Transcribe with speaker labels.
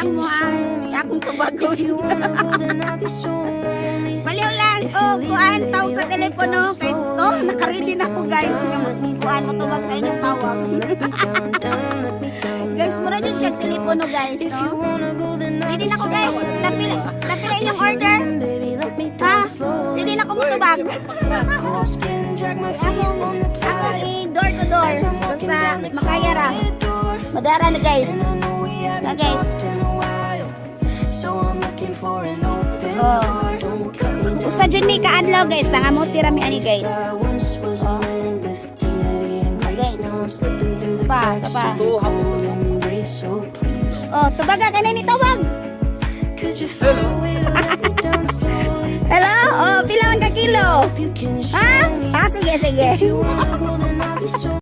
Speaker 1: ang mga akong tubagon. Baliw lang ko, kuan tawag sa telepono. Kaya to, nakaready na ko guys. Kuan mo tubag sa inyong tawag. Guys, mura dyan siya telepono guys. No? Ready na ko guys. Napila inyong order. Ha? Ready na ko mo tubag. Ako i-door to door. Basta makaya ra. Madara na guys. Na guys. Usa dyan may kaadlaw guys. Tanga mo tira mi ani guys. Pa. Oh, tubaga ka na ni tawag. Hello? Oh, pila man ka kilo? Ha? Ah, sige.